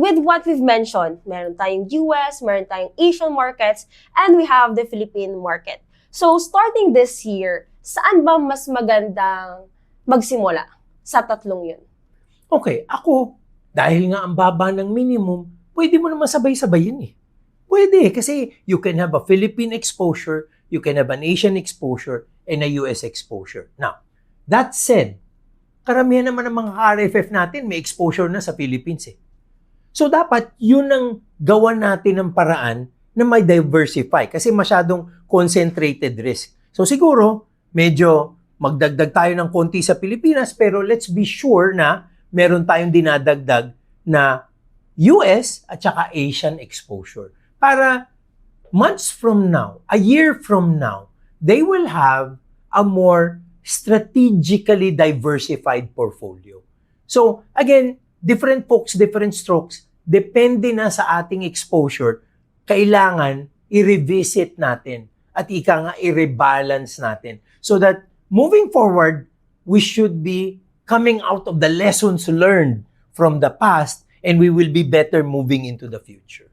with what we've mentioned, meron tayong US, meron tayong Asian markets, and we have the Philippine market. So starting this year, saan ba mas magandang magsimula sa tatlong yun? Okay, ako, dahil nga ang baba ng minimum, pwede mo naman sabay-sabayin eh. Pwede, kasi you can have a Philippine exposure, you can have an Asian exposure, and a US exposure. Now, that said, karamihan naman ng mga RFF natin may exposure na sa Philippines eh. So dapat yun ang gawan natin ng paraan na may diversify kasi masyadong concentrated risk. So siguro, medyo magdagdag tayo ng konti sa Pilipinas pero let's be sure na meron tayong dinadagdag na US at saka Asian exposure. Para months from now, a year from now, they will have a more strategically diversified portfolio. So again, different folks, different strokes, depende na sa ating exposure, kailangan i-revisit natin at ika nga i-rebalance natin so that moving forward, we should be coming out of the lessons learned from the past and we will be better moving into the future.